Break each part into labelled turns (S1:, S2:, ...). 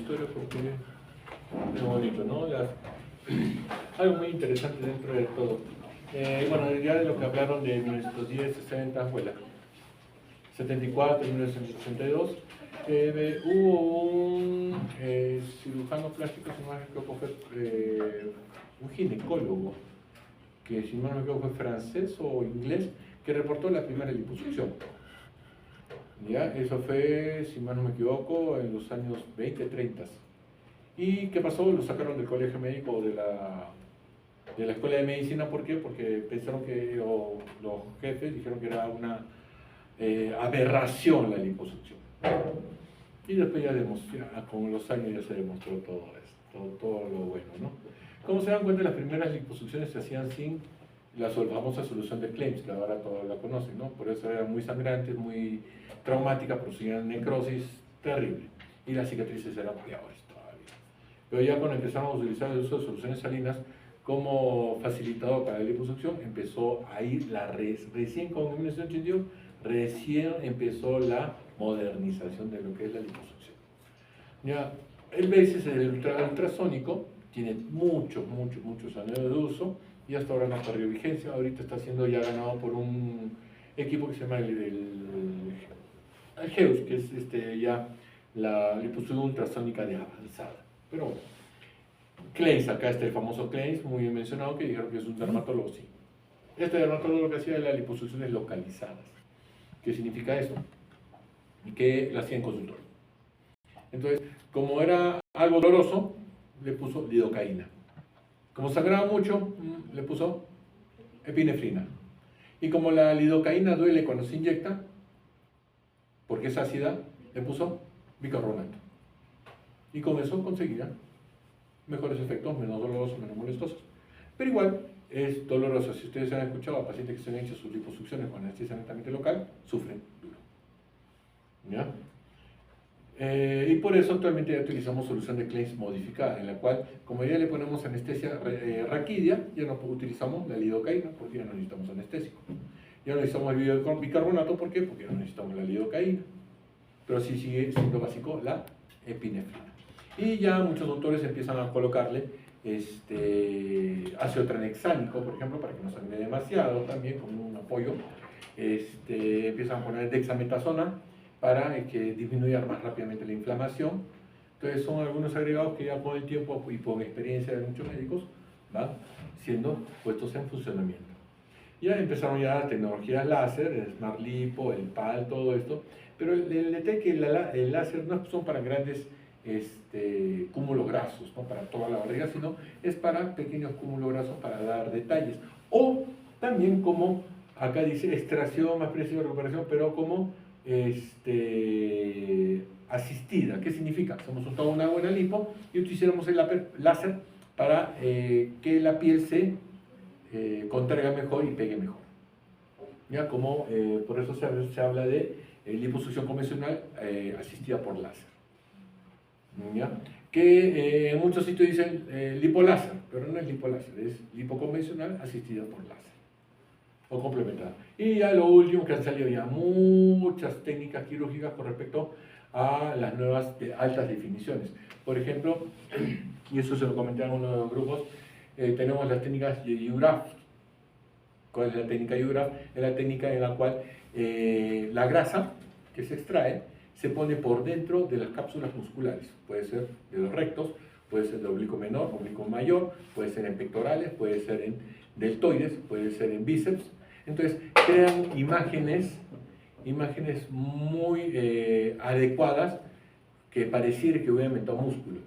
S1: historia porque es bonito, ¿no? Algo muy interesante dentro de todo. Bueno, ya de lo que hablaron de 1910, 60, bueno, 74, 1982, hubo un cirujano plástico, si no me equivoco, fue un ginecólogo, que si no me equivoco fue francés o inglés, que reportó la primera liposucción. ¿Ya? Eso fue, si mal no me equivoco, en los años 20, 30. ¿Y qué pasó? Lo sacaron del colegio médico de la escuela de medicina. ¿Por qué? Porque pensaron que, los jefes dijeron que era una aberración la liposucción. Y después ya con los años ya se demostró todo esto, todo lo bueno, ¿no? Como se dan cuenta, las primeras liposucciones se hacían sin la famosa solución de Klems, que ahora todos la conocen, ¿no? Por eso eran muy sangrantes, muy traumáticas, producían necrosis terrible. Y las cicatrices eran peores todavía. Pero ya cuando empezamos a utilizar el uso de soluciones salinas como facilitador para la liposucción, empezó a ir recién con 1982, recién empezó la modernización de lo que es la liposucción. Ya, el BASIS, el ultrasónico, tiene muchos años de uso y hasta ahora no ha perdido vigencia. Ahorita está siendo ya ganado por un equipo que se llama el GEUS, que es ya la liposucción ultrasónica de avanzada. Pero bueno, Kleins, acá está el famoso Kleins, muy bien mencionado, que dijeron que es un dermatólogo, sí. Este dermatólogo lo que hacía era las liposucciones localizadas. ¿Qué significa eso? Y que la hacía en consultorio. Entonces, como era algo doloroso, le puso lidocaína. Como sangraba mucho, le puso epinefrina. Y como la lidocaína duele cuando se inyecta, porque es ácida, le puso bicarbonato. Y con eso conseguía mejores efectos, menos dolorosos, menos molestosos. Pero igual es doloroso. Si ustedes han escuchado a pacientes que se han hecho sus liposucciones con anestesia netamente local, sufren duro. ¿Ya? Y por eso actualmente ya utilizamos solución de Kleins modificada, en la cual, como ya le ponemos anestesia raquídea, ya no utilizamos la lidocaína porque ya no necesitamos anestésico. Ya no necesitamos el bicarbonato, ¿por qué? Porque ya no necesitamos la lidocaína. Pero sí sigue siendo básico la epinefrina. Y ya muchos doctores empiezan a colocarle ácido tranexámico, por ejemplo, para que no sangre demasiado, también como un apoyo. Empiezan a poner dexametasona para que disminuya más rápidamente la inflamación. Entonces son algunos agregados que ya con el tiempo y por experiencia de muchos médicos van siendo puestos en funcionamiento. Ya empezaron ya las tecnologías láser, el Smart Lipo, el PAL, todo esto, pero el detalle es que el láser no son para grandes cúmulos grasos, no para toda la barriga, sino es para pequeños cúmulos grasos para dar detalles. O también como, acá dice extracción más precisa de recuperación, pero como asistida. ¿Qué significa? Hemos usado una buena lipo y utilizamos el láser para que la piel se contraiga mejor y pegue mejor. ¿Ya? Como, por eso se habla de liposucción convencional asistida por láser. ¿Ya? Que en muchos sitios dicen lipoláser, pero no es lipoláser, es lipo convencional asistida por láser o complementada. Y ya lo último, que han salido ya muchas técnicas quirúrgicas con respecto a las nuevas altas definiciones. Por ejemplo, y eso se lo comenté a uno de los grupos, tenemos las técnicas de URAF. ¿Cuál es la técnica de URAF? Es la técnica en la cual la grasa que se extrae se pone por dentro de las cápsulas musculares. Puede ser de los rectos, puede ser de oblicuo menor, oblicuo mayor, puede ser en pectorales, puede ser en deltoides, puede ser en bíceps. Entonces crean imágenes muy adecuadas que pareciera que hubiera aumentado músculo.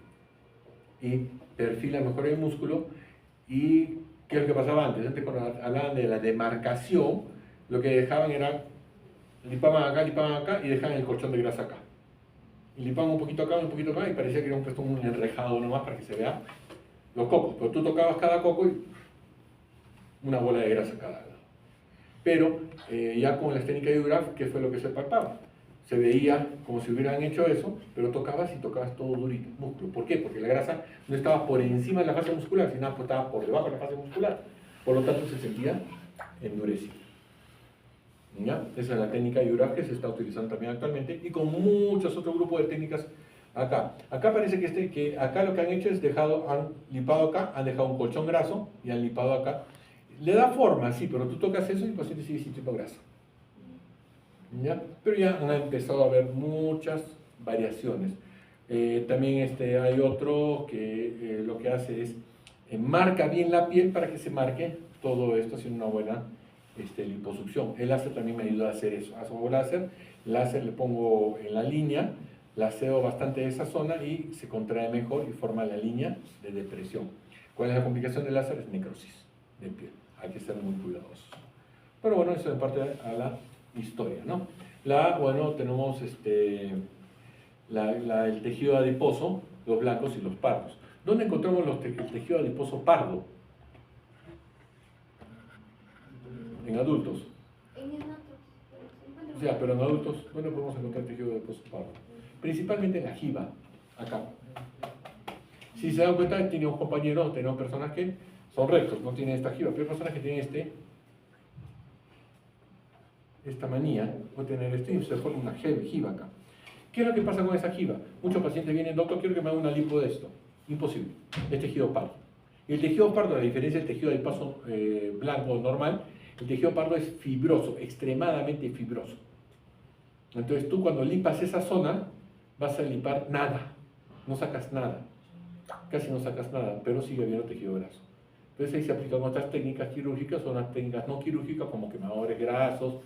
S1: Y perfila mejor el músculo. ¿Y qué es lo que pasaba antes? Antes cuando hablaban de la demarcación, lo que dejaban era lipaban acá y dejaban el colchón de grasa acá. Y lipaban un poquito acá y parecía que era un enrejado nomás para que se vea los cocos. Pero tú tocabas cada coco y una bola de grasa cada lado. Pero ya con las técnicas de URAF, ¿qué fue lo que se palpaba? Se veía como si hubieran hecho eso, pero tocabas todo durito, músculo. ¿Por qué? Porque la grasa no estaba por encima de la fase muscular, sino que estaba por debajo de la fase muscular. Por lo tanto, se sentía endurecido. ¿Ya? Esa es la técnica de URAF que se está utilizando también actualmente y con muchos otros grupos de técnicas Acá parece que acá lo que han hecho es han lipado acá, han dejado un colchón graso y han lipado acá. Le da forma, sí, pero tú tocas eso y el paciente sigue sintiendo grasa. ¿Ya? Pero ya han empezado a haber muchas variaciones. También hay otro que lo que hace es marca bien la piel para que se marque todo esto haciendo una buena liposucción. El láser también me ayuda a hacer eso. Hago láser le pongo en la línea, laseo bastante esa zona y se contrae mejor y forma la línea de depresión. ¿Cuál es la complicación del láser? Es necrosis de piel. Hay que ser muy cuidadosos. Pero bueno, eso en parte a la historia, ¿no? Bueno, tenemos el tejido adiposo, los blancos y los pardos. ¿Dónde encontramos el tejido adiposo pardo? En adultos. O sea, pero en adultos, ¿dónde podemos encontrar tejido adiposo pardo? Principalmente en la jiba, acá. Si se dan cuenta, tenemos compañeros, tenemos personas que son rectos, no tienen esta jiba, pero hay personas que tienen esta manía, puede tener y se forma una jiba acá. ¿Qué es lo que pasa con esa jiba? Muchos pacientes vienen, doctor, quiero que me haga una lipo de esto. Imposible, es tejido pardo. Y el tejido pardo, a diferencia del tejido adiposo blanco normal, el tejido pardo es fibroso, extremadamente fibroso. Entonces tú cuando lipas esa zona, vas a lipar nada, no sacas nada, casi no sacas nada, pero sigue habiendo tejido graso. Entonces ahí se aplican otras técnicas quirúrgicas o unas técnicas no quirúrgicas como quemadores grasos,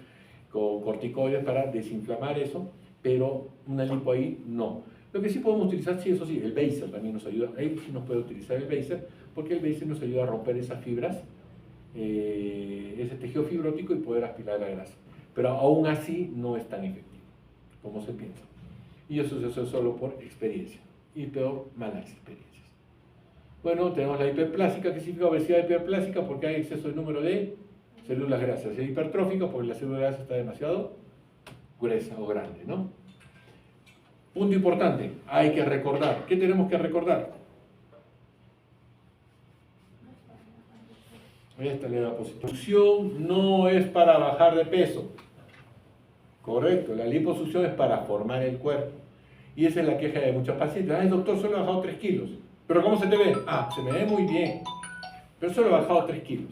S1: con corticoides para desinflamar eso, pero una lipo ahí no. Lo que sí podemos utilizar, sí, eso sí, el Baser también nos ayuda. Ahí sí nos puede utilizar el Baser, porque el Baser nos ayuda a romper esas fibras, ese tejido fibrótico y poder aspirar la grasa. Pero aún así no es tan efectivo como se piensa. Y eso es solo por experiencia, y peor, malas experiencias. Bueno, tenemos la hiperplásica, que significa obesidad hiperplásica porque hay exceso de número de células grasas. Es hipertrófica porque la célula grasa está demasiado gruesa o grande, ¿no? Punto importante, hay que recordar. ¿Qué tenemos que recordar? Esta es la liposucción no es para bajar de peso. Correcto, la liposucción es para formar el cuerpo. Y esa es la queja de muchos pacientes. Ay, doctor, solo he bajado 3 kilos. ¿Pero cómo se te ve? Ah, se me ve muy bien. Pero solo he bajado 3 kilos.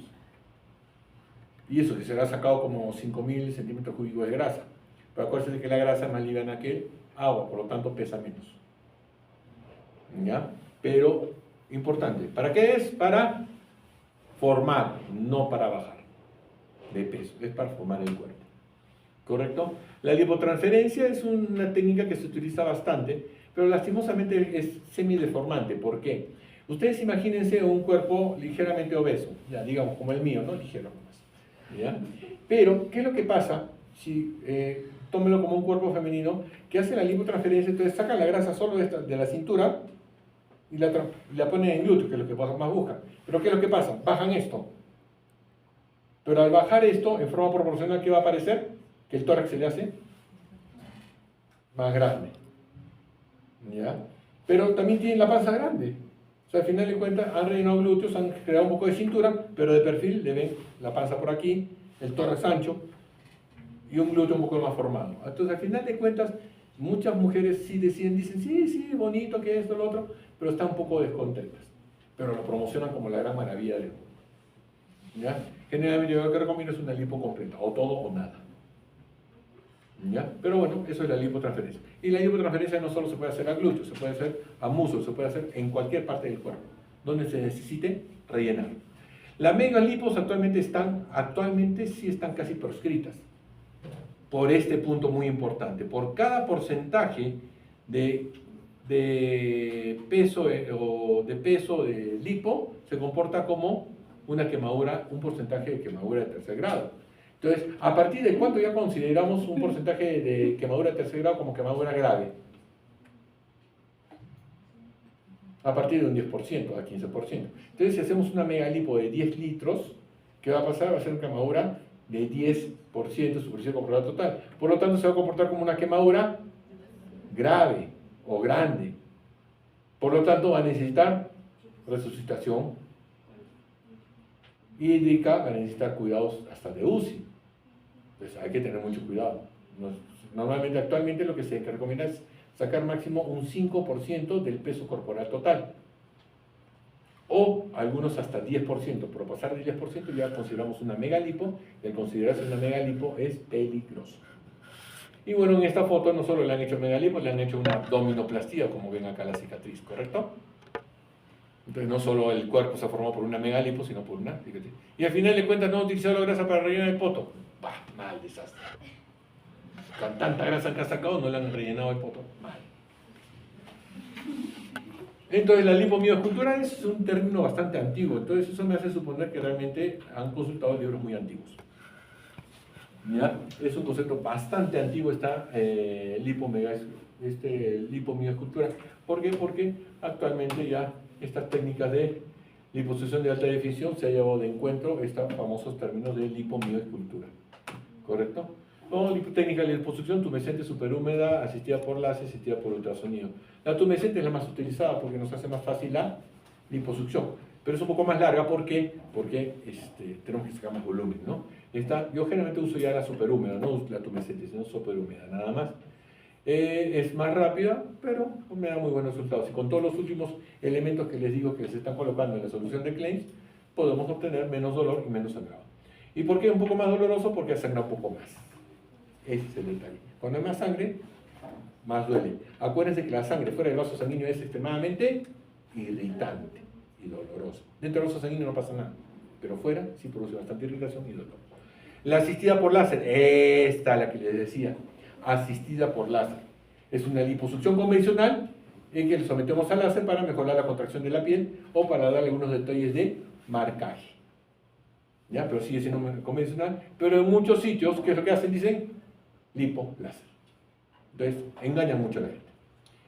S1: Y eso que se le ha sacado como 5.000 centímetros cúbicos de grasa. Pero acuérdense que la grasa es más liviana que el agua, por lo tanto pesa menos. ¿Ya? Pero, importante, ¿para qué es? Para formar, no para bajar de peso. Es para formar el cuerpo. ¿Correcto? La lipotransferencia es una técnica que se utiliza bastante, pero lastimosamente es semideformante. ¿Por qué? Ustedes imagínense un cuerpo ligeramente obeso, ya digamos como el mío, ¿no? Ligero nomás. ¿Ya? Pero, ¿qué es lo que pasa si tómelo como un cuerpo femenino que hace la lipotransferencia? Entonces sacan la grasa solo de la cintura y la ponen en glúteo, que es lo que más buscan. Pero ¿qué es lo que pasa? Bajan esto. Pero al bajar esto, en forma proporcional, ¿qué va a aparecer? Que el tórax se le hace más grande. ¿Ya? Pero también tienen la panza grande. O sea, al final de cuentas han rellenado glúteos, han creado un poco de cintura, pero de perfil le ven la panza por aquí, el tórax ancho y un glúteo un poco más formado. Entonces, al final de cuentas, muchas mujeres sí dicen, sí, bonito, que esto, lo otro, pero están un poco descontentas. Pero lo promocionan como la gran maravilla del mundo. ¿Ya? Generalmente yo lo que recomiendo es una lipo completa, o todo o nada. ¿Ya? Pero bueno, eso es la lipotransferencia. Y la lipotransferencia no solo se puede hacer a glúteos, se puede hacer a muslos, se puede hacer en cualquier parte del cuerpo, donde se necesite rellenar. Las megalipos actualmente sí están casi proscritas, por este punto muy importante. Por cada porcentaje de peso de lipo, se comporta como una quemadura, un porcentaje de quemadura de tercer grado. Entonces, ¿a partir de cuánto ya consideramos un porcentaje de quemadura de tercer grado como quemadura grave? A partir de un 10%, a 15%. Entonces, si hacemos una megalipo de 10 litros, ¿qué va a pasar? Va a ser una quemadura de 10% de superficie corporal total. Por lo tanto, se va a comportar como una quemadura grave o grande. Por lo tanto, va a necesitar resucitación hídrica, va a necesitar cuidados hasta de UCI. Entonces hay que tener mucho cuidado. Normalmente, actualmente lo que se recomienda es sacar máximo un 5% del peso corporal total. O algunos hasta 10%, pero pasar del 10% ya consideramos una megalipo, y al considerarse una megalipo es peligroso. Y bueno, en esta foto no solo le han hecho megalipo, le han hecho una abdominoplastía, como ven acá la cicatriz, ¿correcto? Entonces no solo el cuerpo se formó por una megalipo, sino por una cicatriz. Y al final de cuentas no han utilizado la grasa para rellenar el poto. Bah, mal desastre. Con tanta grasa que ha sacado no le han rellenado el poto. Mal. Entonces la lipomioescultura es un término bastante antiguo, entonces eso me hace suponer que realmente han consultado libros muy antiguos. ¿Ya? Es un concepto bastante antiguo esta lipomioescultura. ¿Por qué? Porque actualmente ya estas técnicas de liposucción de alta definición se ha llevado de encuentro estos famosos términos de lipomioescultura. ¿Correcto? Como técnica de liposucción tumescente superhúmeda, asistida por láser, asistida por ultrasonido. La tumescente es la más utilizada porque nos hace más fácil la liposucción, pero es un poco más larga porque tenemos que sacar más volumen, ¿no? Yo generalmente uso ya la superhúmeda, no la tumescente, sino superhúmeda, nada más. Es más rápida, pero me da muy buenos resultados. Y con todos los últimos elementos que les digo que se están colocando en la solución de Kleins, podemos obtener menos dolor y menos sangrado. ¿Y por qué un poco más doloroso? Porque sangra un poco más. Ese es el detalle. Cuando hay más sangre, más duele. Acuérdense que la sangre fuera del vaso sanguíneo es extremadamente irritante y doloroso. Dentro del vaso sanguíneo no pasa nada, pero fuera sí produce bastante irritación y dolor. La asistida por láser, esta la que les decía, asistida por láser. Es una liposucción convencional en que le sometemos al láser para mejorar la contracción de la piel o para darle unos detalles de marcaje. ¿Ya? Pero sigue siendo convencional. Pero en muchos sitios, ¿qué es lo que hacen? Dicen lipo láser. Entonces, engañan mucho a la gente.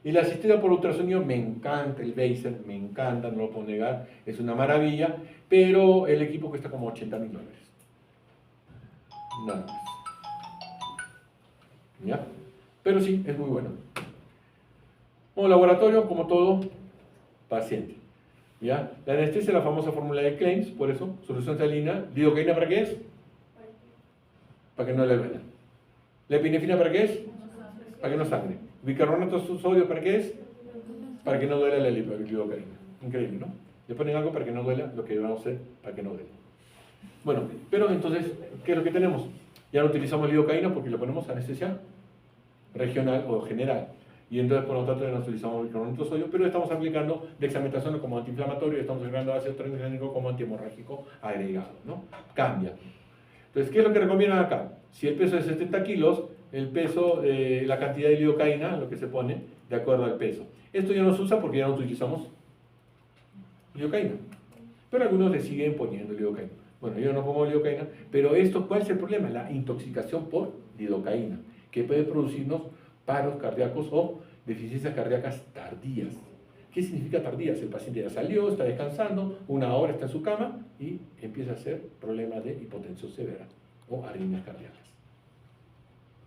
S1: Y la asistida por ultrasonido, me encanta el Beiser, me encanta, no lo puedo negar, es una maravilla, pero el equipo cuesta como $80.000. Nada más. ¿Ya? Pero sí, es muy bueno. Como laboratorio, como todo, paciente. ¿Ya? La anestesia, la famosa fórmula de Kleins, por eso, solución salina. ¿Lidocaína para qué es? Para que no le duela. ¿La epinefrina para qué es? Para que no sangre. ¿Bicarbonato de sodio para qué es? Para que no duela la lidocaína. Increíble, ¿no? Le ponen algo para que no duela lo que vamos a hacer para que no duela. Bueno, pero entonces, ¿qué es lo que tenemos? Ya no utilizamos lidocaína porque le ponemos anestesia regional o general. Y entonces, por lo tanto, ya no utilizamos bicarbonato de sodio, pero estamos aplicando dexametasona como antiinflamatorio y estamos agregando ácido tranexámico como antihemorrágico agregado, ¿no? Cambia. Entonces, ¿qué es lo que recomiendan acá? Si el peso es 70 kilos, el peso, la cantidad de lidocaína, lo que se pone, de acuerdo al peso. Esto ya no se usa porque ya no utilizamos lidocaína. Pero algunos le siguen poniendo lidocaína. Bueno, yo no pongo lidocaína, pero esto, ¿cuál es el problema? La intoxicación por lidocaína, que puede producirnos paros cardíacos o deficiencias cardíacas tardías. ¿Qué significa tardías? El paciente ya salió, está descansando, una hora está en su cama y empieza a hacer problemas de hipotensión severa o arritmias cardíacas.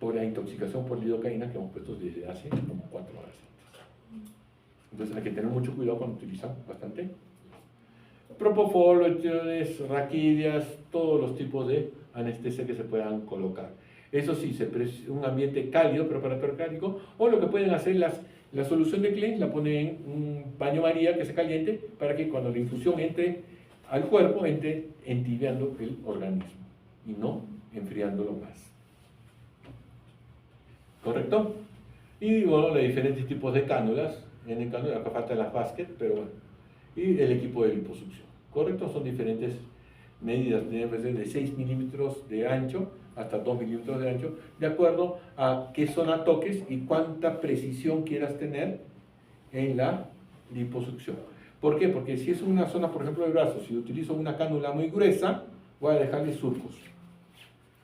S1: Por la intoxicación por lidocaína que hemos puesto desde hace como 4 horas. Entonces hay que tener mucho cuidado cuando utilizan bastante propofol, raquidias, todos los tipos de anestesia que se puedan colocar. Eso sí, un ambiente cálido, preparatorio cálido, o lo que pueden hacer la solución de Kleins, la ponen en un baño María que se caliente para que cuando la infusión entre al cuerpo, entre entibiando el organismo y no enfriándolo más. ¿Correcto? Y bueno, los diferentes tipos de cánulas, en el cánula acá faltan las basket, pero bueno, y el equipo de liposucción. ¿Correcto? Son diferentes medidas, de 6 milímetros de ancho hasta 2 milímetros de ancho, de acuerdo a qué zona toques y cuánta precisión quieras tener en la liposucción. ¿Por qué? Porque si es una zona, por ejemplo, del brazo, si utilizo una cánula muy gruesa, voy a dejarle surcos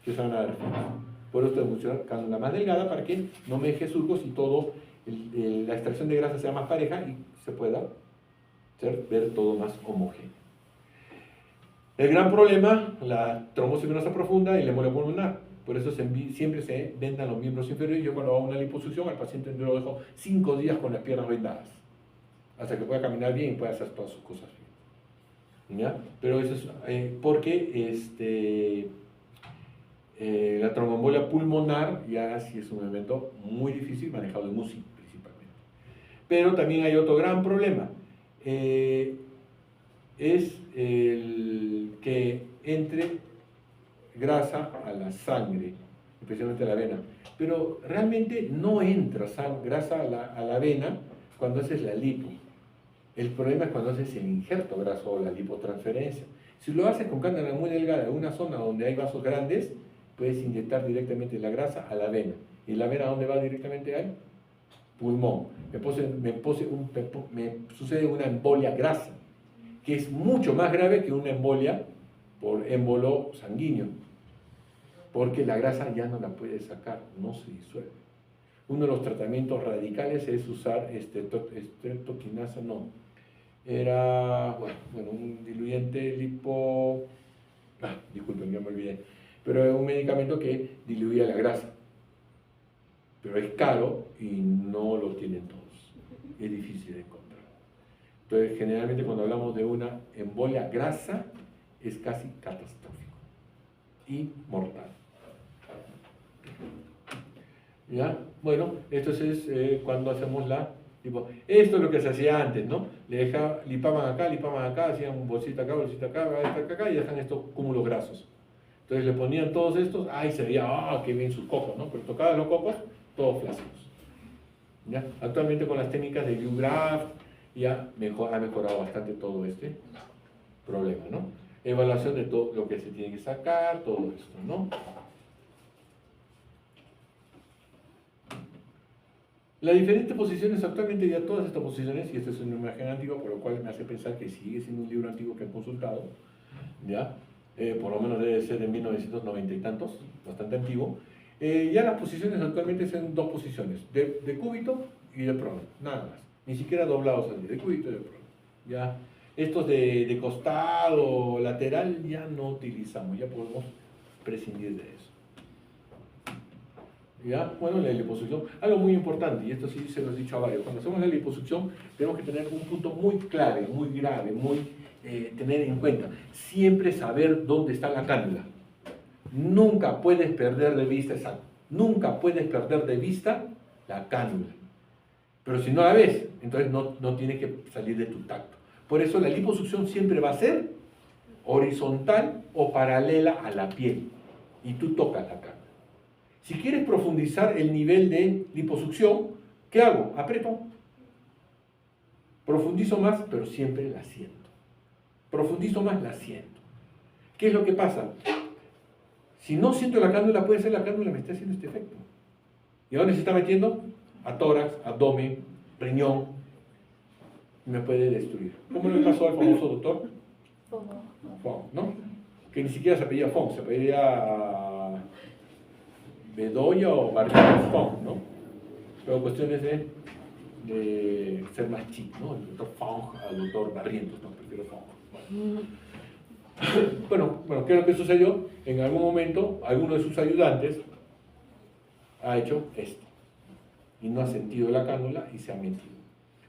S1: que se van a dar. Por eso tengo que usar cánula más delgada para que no me deje surcos y todo, la extracción de grasa sea más pareja y se pueda ver todo más homogéneo. El gran problema, la trombosis venosa profunda y la embolia pulmonar. Por eso siempre se vendan los miembros inferiores. Yo cuando hago una liposucción al paciente lo dejo 5 días con las piernas vendadas, hasta que pueda caminar bien y pueda hacer todas sus cosas bien. ¿Ya? Pero eso es porque la tromboembolia pulmonar ya sí es un evento muy difícil manejado en UCI principalmente. Pero también hay otro gran problema. Es el que entre grasa a la sangre, especialmente a la vena. Pero realmente no entra grasa a la vena cuando haces la lipo. El problema es cuando haces el injerto graso o la lipotransferencia. Si lo haces con cánula muy delgada en una zona donde hay vasos grandes, puedes inyectar directamente la grasa a la vena. ¿Y la vena a dónde va directamente ahí? Pulmón. Me sucede una embolia grasa, que es mucho más grave que una embolia por émbolo sanguíneo, porque la grasa ya no la puedes sacar, no se disuelve. Uno de los tratamientos radicales es usar streptokinasa, no, era, bueno, un diluyente disculpen, ya me olvidé, pero es un medicamento que diluía la grasa, pero es caro y no lo tienen todos, es difícil de encontrar. Entonces, generalmente cuando hablamos de una embolia grasa, es casi catastrófico y mortal. ¿Ya? Bueno, esto es cuando hacemos esto es lo que se hacía antes, ¿no? Lipaban acá, hacían bolsita acá, y dejan estos cúmulos grasos. Entonces le ponían todos estos, y se veía, qué bien sus cocos, ¿no? Pero tocaban los cocos, todos flácidos. ¿Ya? Actualmente con las técnicas de Ugraft ya ha mejorado bastante todo este problema, ¿no? Evaluación de todo lo que se tiene que sacar, todo esto, ¿no? Las diferentes posiciones, actualmente ya todas estas posiciones, y esta es una imagen antigua, por lo cual me hace pensar que sigue siendo un libro antiguo que han consultado, ¿ya? Por lo menos debe ser de 1990 y tantos, bastante antiguo. Ya las posiciones actualmente son dos posiciones, de cúbito y de prono, nada más, ni siquiera doblados así, de cúbito y de prono, ¿ya? Estos de costado, lateral, ya no utilizamos, ya podemos prescindir de eso. ¿Ya? Bueno, la liposucción, algo muy importante, y esto sí se lo he dicho a varios, cuando hacemos la liposucción tenemos que tener un punto muy clave, muy grave, tener en cuenta, siempre saber dónde está la cánula. Nunca puedes perder de vista nunca puedes perder de vista la cánula. Pero si no la ves, entonces no tiene que salir de tu tacto. Por eso la liposucción siempre va a ser horizontal o paralela a la piel, y tú tocas la cánula. Si quieres profundizar el nivel de liposucción, ¿qué hago? Aprieto. Profundizo más, pero siempre la siento. Profundizo más, la siento. ¿Qué es lo que pasa? Si no siento la cánula, puede ser la cánula me está haciendo este efecto. ¿Y a dónde se está metiendo? A tórax, abdomen, riñón. Me puede destruir. ¿Cómo le pasó al famoso doctor? Fong, ¿no? Que ni siquiera se apellía Fong, se apellía Bedoya o Barrientos Fong, ¿no? Pero cuestiones de ser más chico, ¿no? El doctor Fong al doctor Barrientos, no, prefiero Fong. Bueno, ¿qué es lo que sucedió? En algún momento, alguno de sus ayudantes ha hecho esto y no ha sentido la cánula y se ha metido.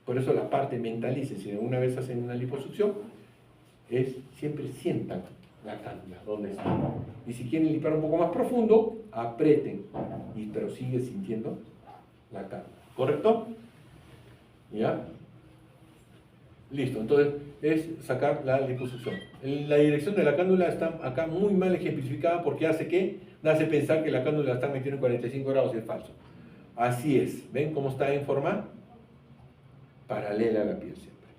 S1: Por eso la parte mentalice, si una vez hacen una liposucción, es siempre sientan la cánula, ¿dónde está? Y si quieren limpiar un poco más profundo, aprieten, pero sigue sintiendo la cánula, ¿correcto? ¿Ya? Listo, entonces es sacar la liposucción. La dirección de la cánula está acá muy mal ejemplificada porque hace pensar que la cánula la están metiendo en 45 grados y es falso. Así es, ¿ven cómo está en forma? Paralela a la piel siempre.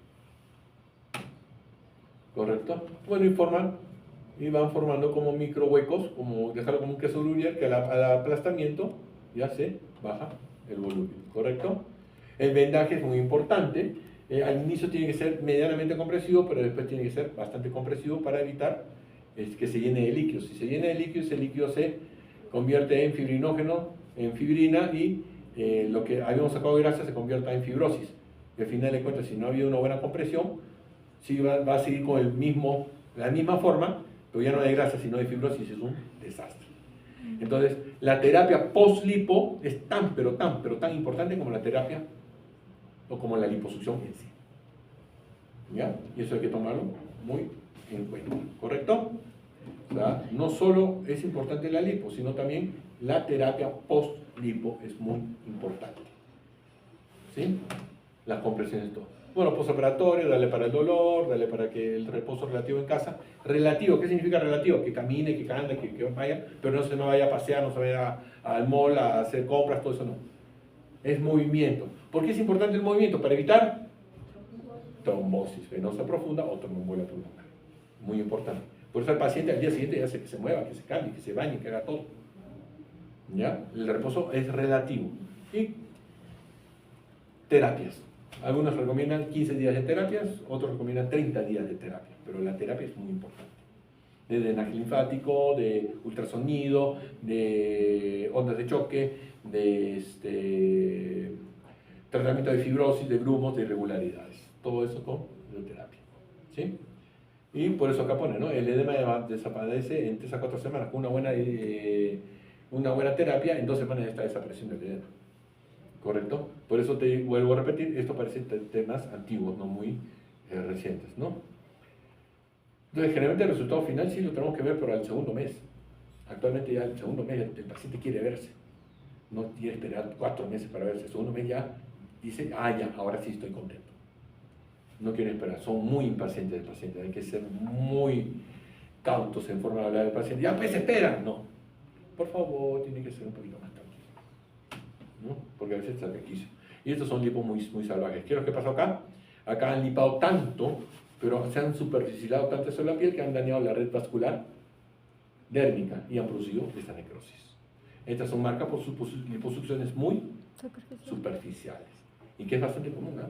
S1: ¿Correcto? Bueno, y van formando como micro huecos, como dejarlo como un queso gruyère, que al aplastamiento ya se baja el volumen, ¿correcto? El vendaje es muy importante. Al inicio tiene que ser medianamente compresivo, pero después tiene que ser bastante compresivo para evitar que se llene de líquido. Si se llena de líquido, ese líquido se convierte en fibrinógeno, en fibrina, y lo que habíamos sacado de grasa se convierta en fibrosis. Y al final de cuentas, si no ha habido una buena compresión, sí va a seguir con la misma forma, pero ya no hay grasa, sino de fibrosis, es un desastre. Entonces, la terapia post-lipo es tan importante como la terapia o como la liposucción en sí. ¿Ya? Y eso hay que tomarlo muy en cuenta, ¿correcto? O sea, no solo es importante la lipo, sino también la terapia post-lipo es muy importante. ¿Sí? las compresiones, todo. Bueno, postoperatorio, dale para el dolor, dale para que el reposo relativo en casa. Relativo, ¿qué significa relativo? Que camine, que ande, que vaya, pero no se me vaya a pasear, no se vaya al mall a hacer compras, todo eso no. Es movimiento. ¿Por qué es importante el movimiento? Para evitar trombosis venosa profunda o tromboembolia pulmonar. Muy importante. Por eso el paciente al día siguiente ya hace que se mueva, que se cambie, que se bañe, que haga todo. ¿Ya? El reposo es relativo. Y terapias. Algunos recomiendan 15 días de terapias, otros recomiendan 30 días de terapia, pero la terapia es muy importante. De drenaje linfático, de ultrasonido, de ondas de choque, de tratamiento de fibrosis, de grumos, de irregularidades. Todo eso con terapia. ¿Sí? Y por eso acá pone, ¿no? El edema desaparece en 3 a 4 semanas con una buena terapia, en 2 semanas ya está desapareciendo el edema. ¿Correcto? Por eso te vuelvo a repetir, esto parece temas antiguos, no muy recientes, ¿no? Entonces, generalmente el resultado final sí lo tenemos que ver, pero al segundo mes. Actualmente ya al segundo mes el paciente quiere verse. No quiere esperar 4 meses para verse. El segundo mes ya dice, ya, ahora sí estoy contento. No quiere esperar, son muy impacientes el paciente, hay que ser muy cautos en forma de hablar del paciente. Ya, pues espera. No, por favor, tiene que ser un poquito más tranquilo, ¿no? Porque a veces está requisito. Y estos son lipos muy, muy salvajes. ¿Qué es lo que pasó acá? Acá han lipado tanto, pero se han superficializado tanto sobre la piel que han dañado la red vascular dérmica y han producido esta necrosis. Estas son marcas por sus liposucciones muy superficiales. Y que es bastante común, ¿no?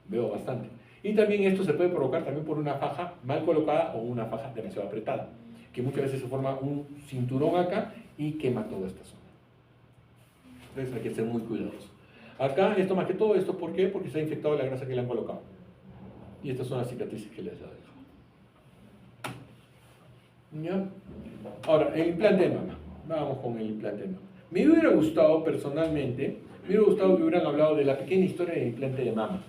S1: Veo bastante. Y también esto se puede provocar también por una faja mal colocada o una faja demasiado apretada, que muchas veces se forma un cinturón acá y quema toda esta zona. Entonces hay que ser muy cuidadosos. Acá, esto más que todo, ¿esto por qué? Porque se ha infectado la grasa que le han colocado. Y estas son las cicatrices que les ha dejado. ¿Ya? Ahora, el implante de mama. Vamos con el implante de mama. Me hubiera gustado, personalmente, que hubieran hablado de la pequeña historia del implante de mama,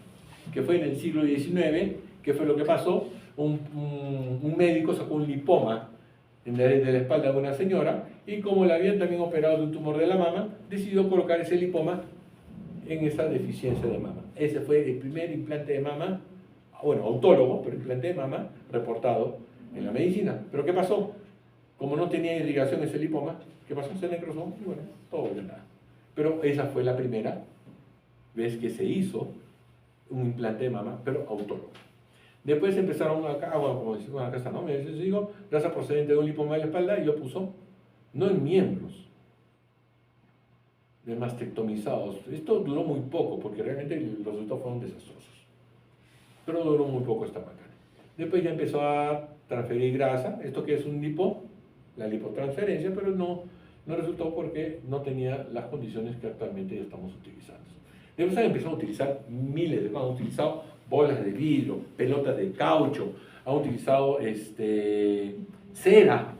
S1: que fue en el siglo XIX. ¿Qué fue lo que pasó? Un médico sacó un lipoma de la espalda de una señora y como la habían también operado de un tumor de la mama, decidió colocar ese lipoma en esa deficiencia de mama. Ese fue el primer implante de mama, bueno, autólogo, pero implante de mama reportado en la medicina. ¿Pero qué pasó? Como no tenía irrigación ese lipoma, ¿qué pasó? Se necrosó y bueno, todo de nada. Pero esa fue la primera vez que se hizo un implante de mama, pero autólogo. Después empezaron acá, como decimos acá está, ¿no? Me digo, grasa procedente de un lipoma de la espalda y lo puso, no en miembros, de mastectomizados. Esto duró muy poco, porque realmente los resultados fueron desastrosos. Pero duró muy poco esta macana. Después ya empezó a transferir grasa, esto que es un lipo, la lipotransferencia, pero no resultó porque no tenía las condiciones que actualmente ya estamos utilizando. Después han empezado a utilizar miles de cosas, han utilizado bolas de vidrio, pelotas de caucho, han utilizado cera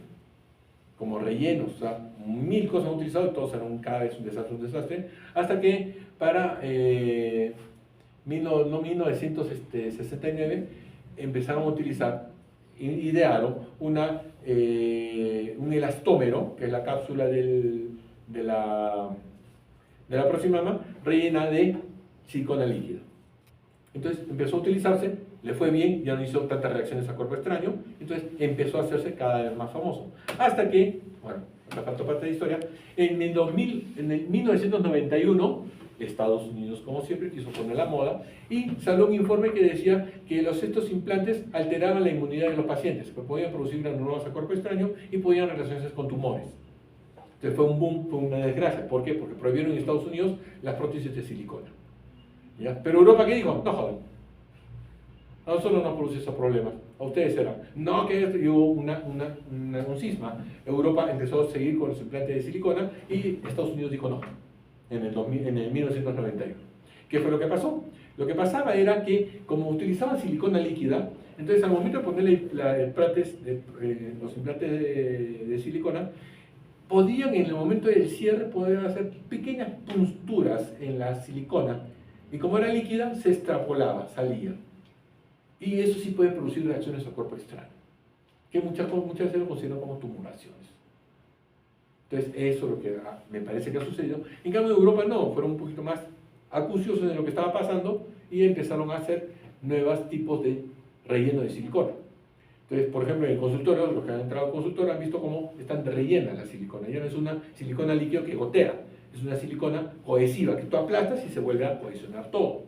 S1: como rellenos, o sea, 1000 cosas han utilizado y todos eran cada vez un desastre, hasta que para 1969 empezaron a utilizar, idearon un elastómero, que es la cápsula de la próxima mama, rellena de silicona líquida. Entonces empezó a utilizarse, le fue bien, ya no hizo tantas reacciones a cuerpo extraño, entonces empezó a hacerse cada vez más famoso. Hasta que, bueno, acá falta parte de historia, en el 1991, Estados Unidos, como siempre, quiso poner la moda y salió un informe que decía que estos implantes alteraban la inmunidad de los pacientes, que podían producir granulomas a cuerpo extraño y podían relacionarse con tumores. Entonces fue un boom, fue una desgracia. ¿Por qué? Porque prohibieron en Estados Unidos las prótesis de silicona. ¿Ya? Pero Europa, ¿qué dijo? No jodan. A nosotros no nos produce esos problemas. A ustedes serán. No, que hubo un cisma. Europa empezó a seguir con los implantes de silicona y Estados Unidos dijo no. En el 1991. ¿Qué fue lo que pasó? Lo que pasaba era que, como utilizaban silicona líquida, entonces al momento de ponerle los implantes de silicona, podían en el momento del cierre poder hacer pequeñas punturas en la silicona y como era líquida se extrapolaba, salía. Y eso sí puede producir reacciones a cuerpo extraño, que muchas veces lo consideran como tumoraciones. Entonces eso es lo que me parece que ha sucedido. En cambio en Europa no, fueron un poquito más acuciosos de lo que estaba pasando y empezaron a hacer nuevos tipos de relleno de silicona. Entonces, por ejemplo, en el consultorio, los que han entrado al consultorio han visto cómo están rellenas la silicona. Ya no es una silicona líquido que gotea, es una silicona cohesiva que tú aplastas y se vuelve a cohesionar todo.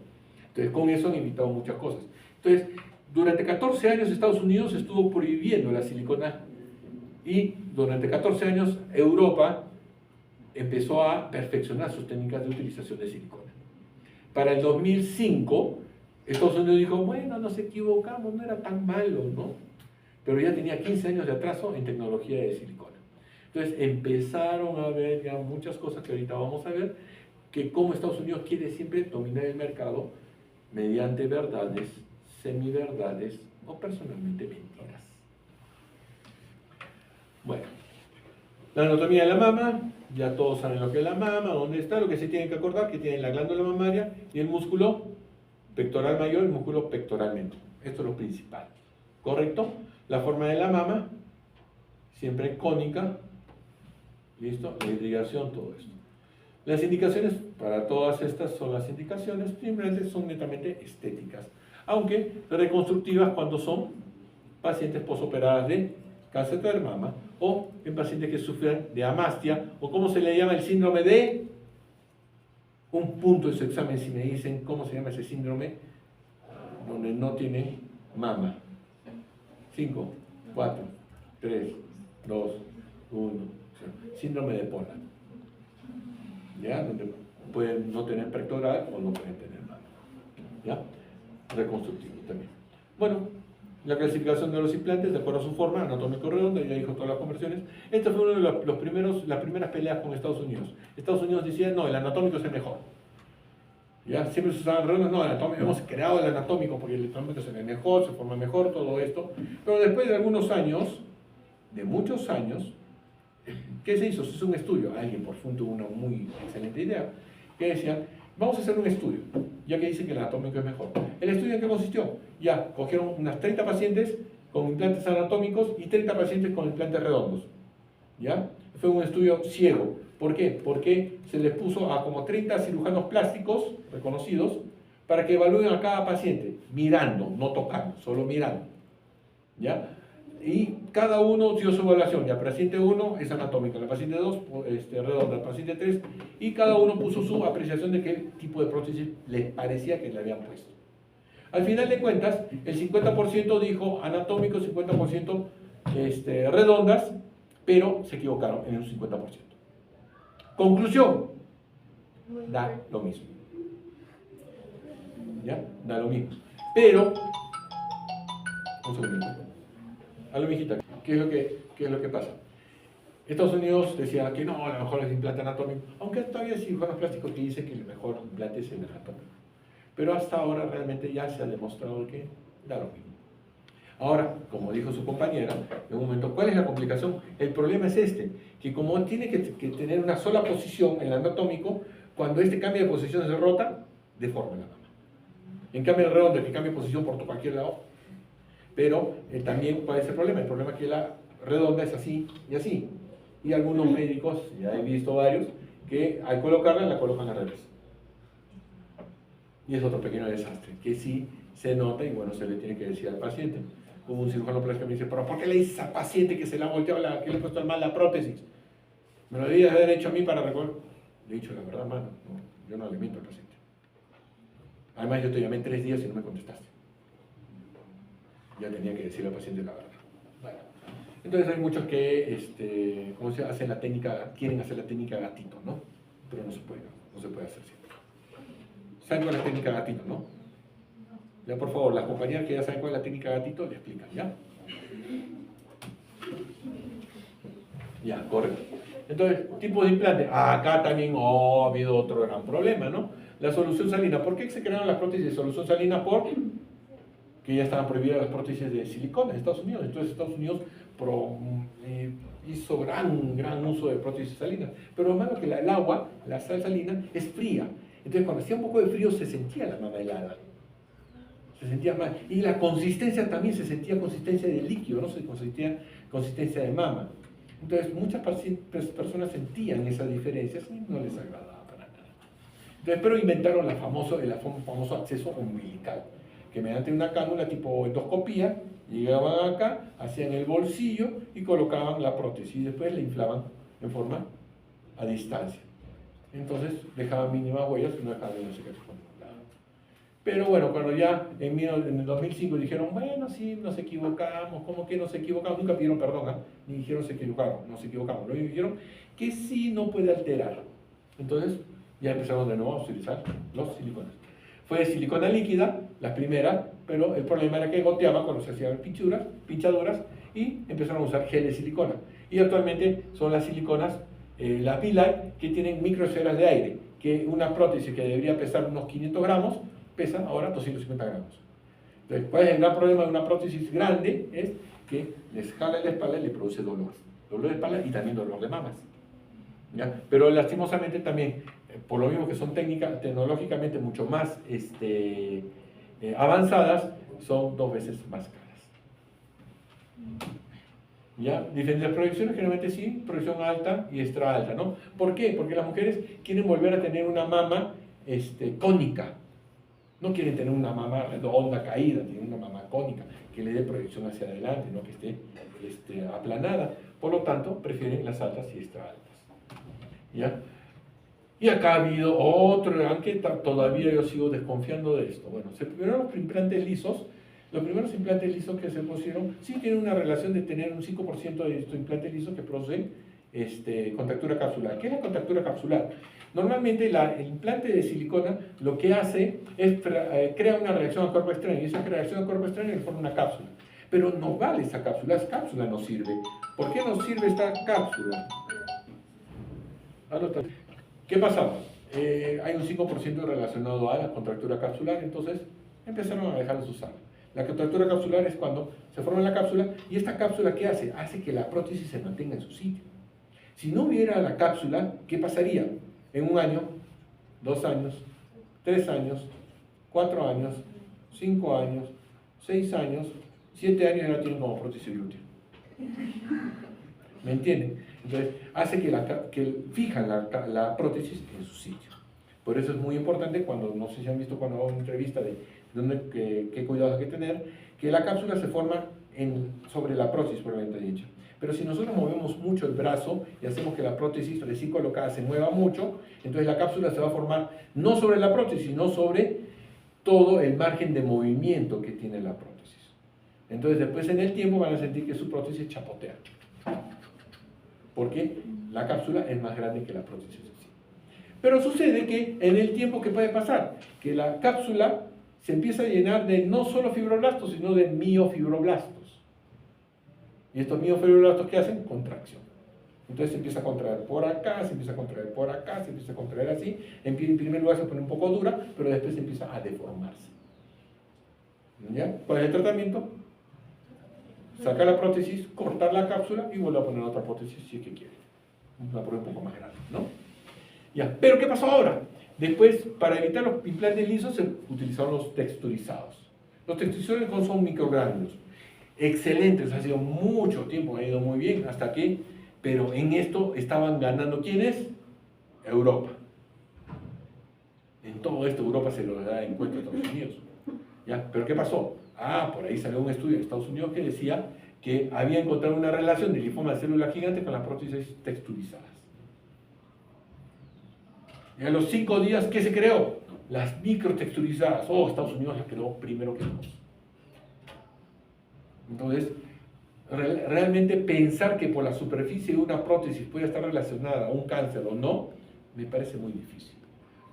S1: Entonces, con eso han evitado muchas cosas. Entonces, durante 14 años Estados Unidos estuvo prohibiendo la silicona y durante 14 años Europa empezó a perfeccionar sus técnicas de utilización de silicona. Para el 2005, Estados Unidos dijo, bueno, nos equivocamos, no era tan malo, ¿no? Pero ya tenía 15 años de atraso en tecnología de silicona. Entonces empezaron a ver ya muchas cosas que ahorita vamos a ver, que como Estados Unidos quiere siempre dominar el mercado mediante verdades, semiverdades o personalmente mentiras. Bueno, la anatomía de la mama, ya todos saben lo que es la mama, dónde está, lo que se tienen que acordar, que tienen la glándula mamaria y el músculo pectoral mayor y el músculo pectoral menor. Esto es lo principal, ¿correcto? La forma de la mama, siempre cónica, ¿listo? La irrigación, todo esto. Las indicaciones para todas estas son las indicaciones, simplemente son netamente estéticas, aunque reconstructivas cuando son pacientes posoperadas de cáncer de mama o en pacientes que sufren de amastia o como se le llama el síndrome de un punto de su examen si me dicen cómo se llama ese síndrome donde no tienen mama. 5, 4, 3, 2, 1, síndrome de Poland, ¿ya? Donde pueden no tener pectoral o no pueden tener mama, ¿ya? Reconstructivo también. Bueno, la clasificación de los implantes de acuerdo a su forma anatómico-redonda, ya dijo todas las conversiones. Esta fue una de las primeras peleas con Estados Unidos. Estados Unidos decía, no, el anatómico es el mejor. ¿Ya? Siempre se usaban redondos, no, el anatómico, hemos creado el anatómico porque el anatómico se ve mejor, se forma mejor, todo esto. Pero después de algunos años, de muchos años, ¿qué se hizo? Se hizo un estudio. Alguien por fin tuvo una muy excelente idea, que decía, vamos a hacer un estudio, ya que dicen que el anatómico es mejor. ¿El estudio en qué consistió? Ya, cogieron unas 30 pacientes con implantes anatómicos y 30 pacientes con implantes redondos. ¿Ya? Fue un estudio ciego. ¿Por qué? Porque se les puso a como 30 cirujanos plásticos reconocidos para que evalúen a cada paciente, mirando, no tocando, solo mirando. ¿Ya? Y cada uno dio su evaluación. Ya, paciente 1 es anatómico, la paciente 2 redonda, el paciente 3, y cada uno puso su apreciación de qué tipo de prótesis les parecía que le habían puesto. Al final de cuentas, el 50% dijo anatómico, 50% redondas, pero se equivocaron en un 50%. Conclusión, da lo mismo. ¿Ya? Da lo mismo. Pero, un segundo. A lo mijita, ¿qué es lo que pasa? Estados Unidos decía que no, a lo mejor es implante anatómico, aunque todavía hay cirujanos plásticos que dicen que el mejor implante es el anatómico. Pero hasta ahora realmente ya se ha demostrado que da lo mismo. Ahora, como dijo su compañera, en un momento, ¿cuál es la complicación? El problema es que como tiene que tener una sola posición en el anatómico, cuando cambia de posición se rota, deforma la mama. En cambio, el redondo, que cambia de posición por cualquier lado, pero también puede ser problema. El problema es que la redonda es así y así. Y algunos médicos, ya he visto varios, que al colocarla, la colocan al revés. Y es otro pequeño desastre, que sí se nota y bueno, se le tiene que decir al paciente. Hubo un cirujano plástico que me dice, pero ¿por qué le dices a paciente que se le ha volteado, que le ha puesto mal la prótesis? Me lo debías haber hecho a mí para recordar. Le he dicho la verdad, mano, no, yo no le miento al paciente. Además, yo te llamé 3 días y no me contestaste. Ya tenía que decirle al paciente la verdad. Bueno, entonces hay muchos que ¿cómo se hace la técnica? Quieren hacer la técnica gatito, ¿no? Pero no se puede hacer siempre. ¿Saben cuál es la técnica gatito, no? Ya, por favor, las compañeras que ya saben cuál es la técnica gatito, le explican, ¿ya? Ya, correcto. Entonces, tipos de implante. Acá también ha habido otro gran problema, ¿no? La solución salina. ¿Por qué se crearon las prótesis de solución salina? Porque ya estaban prohibidas las prótesis de silicona en Estados Unidos. Entonces, Estados Unidos hizo gran uso de prótesis salinas. Pero lo malo es que el agua, la sal salina, es fría. Entonces, cuando hacía un poco de frío, se sentía la mama helada. Se sentía mal. Y la consistencia también se sentía consistencia de líquido, no se sentía consistencia de mama. Entonces, muchas personas sentían esas diferencias y no les agradaba para nada. Entonces, pero inventaron el famoso acceso umbilical, que mediante una cánula tipo endoscopía, llegaban acá, hacían el bolsillo y colocaban la prótesis, y después la inflaban en forma a distancia. Entonces dejaban mínimas huellas y no dejaban de no sé qué. Pero bueno, cuando ya en el 2005 dijeron, bueno, sí, nos equivocamos, ¿cómo que nos equivocamos? Nunca pidieron perdón, ni dijeron se equivocaron, nos equivocamos. Luego dijeron que sí no puede alterar. Entonces ya empezaron de nuevo a utilizar los siliconas. Fue de silicona líquida, las primeras, pero el problema era que goteaba cuando se hacían pinchaduras, y empezaron a usar gel de silicona. Y actualmente son las siliconas, las V-Lite, que tienen microesferas de aire, que una prótesis que debería pesar unos 500 gramos, pesa ahora 250 gramos. Entonces, ¿cuál es el gran problema de una prótesis grande? Es que les jala la espalda y le produce dolor de espalda y también dolor de mamas. ¿Ya? Pero lastimosamente también, por lo mismo que son tecnológicamente mucho más avanzadas, son 2 veces más caras. ¿Ya? Diferentes proyecciones, generalmente sí, proyección alta y extra alta, ¿no? ¿Por qué? Porque las mujeres quieren volver a tener una mama cónica. No quieren tener una mama redonda, caída, tienen una mama cónica, que le dé proyección hacia adelante, no que esté aplanada. Por lo tanto, prefieren las altas y extra altas. ¿Ya? Y acá ha habido otro, aunque todavía yo sigo desconfiando de esto. Bueno, se pusieron los implantes lisos. Los primeros implantes lisos que se pusieron sí tienen una relación de tener un 5% de estos implantes lisos que producen contractura capsular. ¿Qué es la contractura capsular? Normalmente el implante de silicona lo que hace es crea una reacción al cuerpo extraño, y esa reacción al cuerpo extraño le forma una cápsula. Pero no vale esa cápsula no sirve. ¿Por qué no sirve esta cápsula? ¿Qué pasaba? Hay un 5% relacionado a la contractura capsular, entonces empezaron a dejar de usarla. La contractura capsular es cuando se forma la cápsula, y esta cápsula ¿qué hace? Hace que la prótesis se mantenga en su sitio. Si no hubiera la cápsula, ¿qué pasaría? En 1 año, 2 años, 3 años, 4 años, 5 años, 6 años, 7 años ya la tienen como prótesis glútea. ¿Me entienden? Entonces, hace que fijan la prótesis en su sitio. Por eso es muy importante, cuando, no sé si han visto cuando hago una entrevista de qué cuidados hay que tener, que la cápsula se forma sobre la prótesis propiamente dicha. Pero si nosotros movemos mucho el brazo y hacemos que la prótesis recién colocada se mueva mucho, entonces la cápsula se va a formar no sobre la prótesis, sino sobre todo el margen de movimiento que tiene la prótesis. Entonces después en el tiempo van a sentir que su prótesis chapotea. Porque la cápsula es más grande que la prótesis en sí. Pero sucede que en el tiempo, ¿qué puede pasar? Que la cápsula se empieza a llenar de no solo fibroblastos, sino de miofibroblastos. Y estos miofibroblastos, ¿qué hacen? Contracción. Entonces se empieza a contraer por acá, se empieza a contraer por acá, se empieza a contraer así. En primer lugar se pone un poco dura, pero después empieza a deformarse. ¿Ya? ¿Cuál es el tratamiento? Sacar la prótesis, cortar la cápsula y volver a poner otra prótesis si es que quiere. Una prueba un poco más grande, ¿no? Ya. Pero ¿qué pasó ahora? Después, para evitar los implantes lisos, se utilizaron los texturizados. Los texturizados son microgránulos. Excelentes, ha sido mucho tiempo, ha ido muy bien, hasta que, pero en esto estaban ganando, ¿quiénes? Europa. En todo esto Europa se lo da en cuenta a Estados Unidos. ¿Ya? ¿Pero qué pasó? Por ahí salió un estudio de Estados Unidos que decía que había encontrado una relación de linfoma de célula gigante con las prótesis texturizadas. Y a los 5 días, ¿qué se creó? Las microtexturizadas. Estados Unidos las creó primero que nosotros. Entonces, realmente pensar que por la superficie de una prótesis puede estar relacionada a un cáncer o no, me parece muy difícil.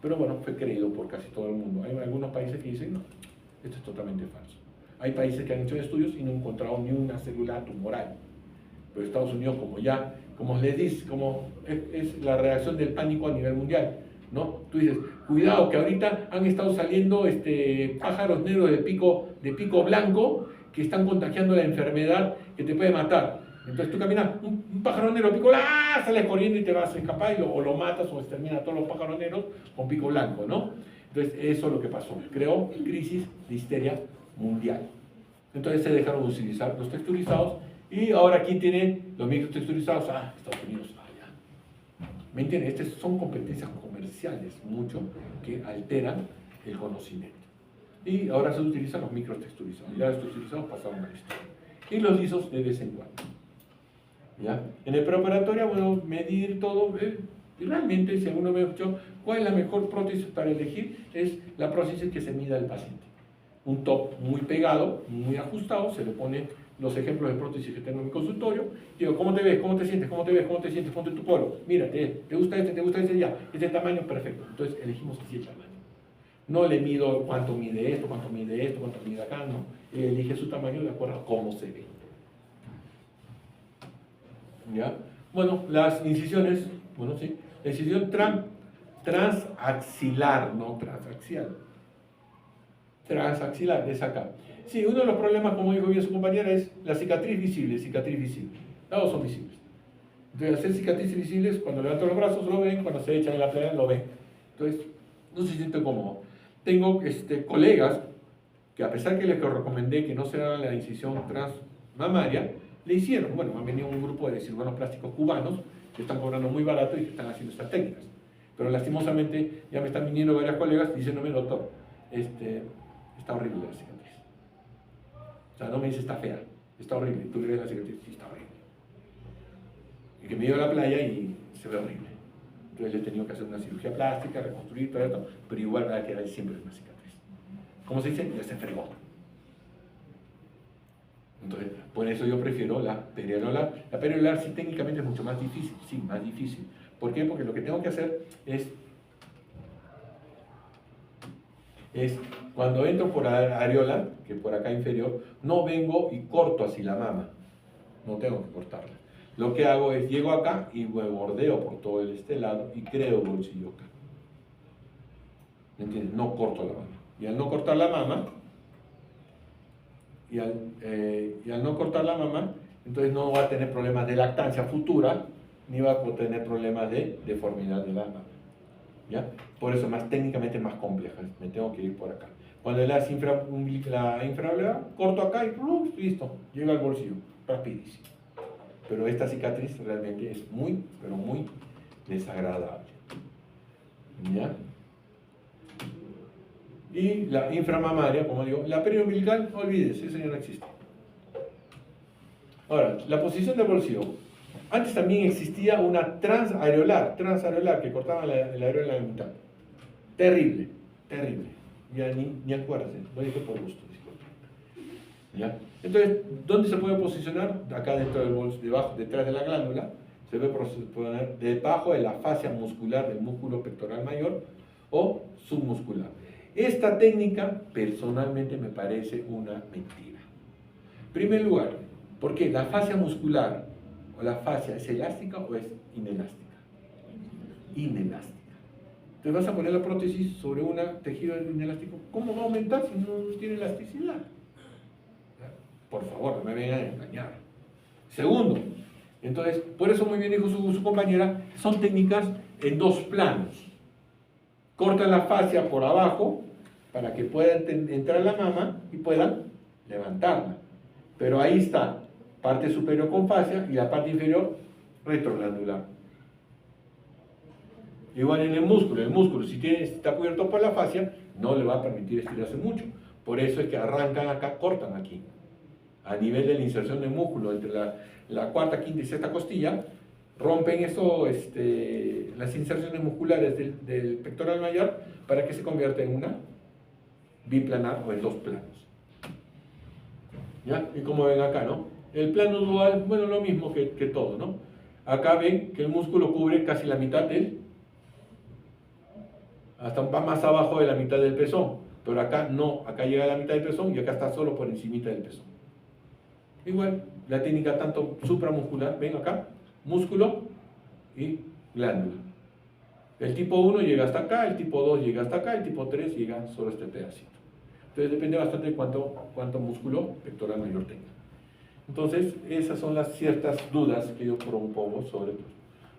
S1: Pero bueno, fue creído por casi todo el mundo. Hay algunos países que dicen, no, esto es totalmente falso. Hay países que han hecho estudios y no han encontrado ni una célula tumoral. Pero Estados Unidos, como les dice, como es la reacción del pánico a nivel mundial, ¿no? Tú dices, cuidado, que ahorita han estado saliendo pájaros negros de pico blanco que están contagiando la enfermedad que te puede matar. Entonces tú caminas, un pájaro negro de pico blanco, sales corriendo y te vas a escapar o lo matas o extermina a todos los pájaros negros con pico blanco, ¿no? Entonces eso es lo que pasó. Creó crisis de histeria mundial. Entonces se dejaron de utilizar los texturizados y ahora aquí tienen los microtexturizados. Estados Unidos, ya. ¿Me entienden? Estas son competencias comerciales. comerciales mucho que alteran el conocimiento. Y ahora se utilizan los microtexturizados. Ya estos texturizados pasaron a la historia. Y los lisos de vez en cuando. ¿Ya? En el preoperatorio, bueno, medir todo. Y realmente, si alguno me ha dicho, ¿cuál es la mejor prótesis para elegir? Es la prótesis que se mida al paciente. Un top muy pegado, muy ajustado, se le pone los ejemplos de prótesis que tengo en mi consultorio. Digo, ¿cómo te ves? ¿Cómo te sientes? ¿Cómo te ves? ¿Cómo te sientes? Ponte tu polo. Mira, ¿te gusta este? ¿Te gusta este? Ya. Este tamaño, perfecto. Entonces elegimos así el tamaño. No le mido cuánto mide esto, cuánto mide esto, cuánto mide acá, no. Elige su tamaño de acuerdo a cómo se ve. ¿Ya? Bueno, las incisiones, bueno, sí. La incisión transaxilar, no transaxial. Transaxilar, es acá. Sí, uno de los problemas, como dijo bien su compañera, es la cicatriz visible, cicatriz visible. Las dos son visibles. Entonces, hacer cicatrices visibles, cuando levanto los brazos lo ven, cuando se echan en la playa lo ven. Entonces, no se siente cómodo. Tengo colegas que a pesar que les recomendé que no se haga la incisión transmamaria, le hicieron. Bueno, han venido un grupo de cirujanos plásticos cubanos que están cobrando muy barato y que están haciendo estas técnicas. Pero lastimosamente ya me están viniendo varios colegas diciéndome, doctor, está horrible la cicatriz. O sea, no me dice está fea, está horrible. Tú le ves la cicatriz, sí, está horrible. Y que me iba a la playa y se ve horrible. Entonces le he tenido que hacer una cirugía plástica, reconstruir todo esto, pero igual va a quedar siempre una cicatriz. ¿Cómo se dice? Ya se fregó. Entonces, por eso yo prefiero la periolar. La periolar sí técnicamente es mucho más difícil, sí, más difícil. ¿Por qué? Porque lo que tengo que hacer es cuando entro por areola, que por acá inferior, no vengo y corto así la mama. No tengo que cortarla. Lo que hago es, llego acá y me bordeo por todo este lado y creo bolsillo acá. ¿Me entiendes? No corto la mama. Y al no cortar la mama, y al no cortar la mama, entonces no va a tener problemas de lactancia futura, ni va a tener problemas de deformidad de la mama. ¿Ya? Por eso más técnicamente más compleja, me tengo que ir por acá. Cuando la infraocular, corto acá y listo, llega al bolsillo, rapidísimo. Pero esta cicatriz realmente es muy, pero muy desagradable. ¿Ya? Y la inframamaria, como digo, la periumbilical, olvídese, eso ya no existe. Ahora, la posición del bolsillo. Antes también existía una transareolar, que cortaba la areola en la mitad. Terrible, terrible. Ya ni acuérdense, lo dije por gusto, disculpen. ¿Ya? Entonces, ¿dónde se puede posicionar? Acá dentro del bolsillo, debajo, detrás de la glándula, se puede poner debajo de la fascia muscular del músculo pectoral mayor o submuscular. Esta técnica, personalmente, me parece una mentira. En primer lugar, ¿por qué? La fascia muscular o la fascia es elástica o es inelástica. Inelástica. Entonces vas a poner la prótesis sobre un tejido inelástico. ¿Cómo va a aumentar si no tiene elasticidad? Por favor, no me vengan a engañar. Segundo, entonces, por eso muy bien dijo su compañera, son técnicas en dos planos. Cortan la fascia por abajo para que puedan entrar la mama y puedan levantarla. Pero ahí está, parte superior con fascia y la parte inferior retroglandular. Igual en el músculo si está cubierto por la fascia, no le va a permitir estirarse mucho. Por eso es que arrancan acá, cortan aquí. A nivel de la inserción del músculo entre la cuarta, quinta y sexta costilla, rompen las inserciones musculares del pectoral mayor para que se convierta en una biplanar o en dos planos. ¿Ya? Y como ven acá, ¿no? El plano dual, bueno, lo mismo que todo, ¿no? Acá ven que el músculo cubre casi la mitad hasta va más abajo de la mitad del pezón, pero acá no, acá llega a la mitad del pezón y acá está solo por encimita del pezón. Igual, la técnica tanto supramuscular, ven acá, músculo y glándula. El tipo 1 llega hasta acá, el tipo 2 llega hasta acá, el tipo 3 llega solo este pedacito. Entonces depende bastante de cuánto músculo pectoral mayor tenga. Entonces, esas son las ciertas dudas que yo propongo sobre todo.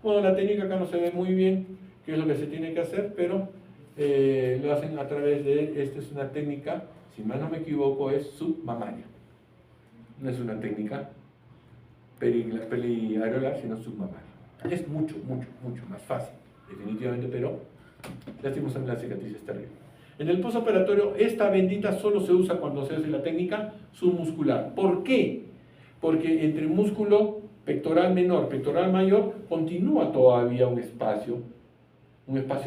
S1: Bueno, la técnica acá no se ve muy bien qué es lo que se tiene que hacer, pero lo hacen a través de, esta es una técnica, si mal no me equivoco, es submamaria. No es una técnica periareolar, sino submamaria. Es mucho más fácil, definitivamente, pero Lastimosamente la cicatriz es terrible. En el postoperatorio, esta bendita solo se usa cuando se hace la técnica submuscular. ¿Por qué? Porque entre músculo pectoral menor, pectoral mayor, continúa todavía un espacio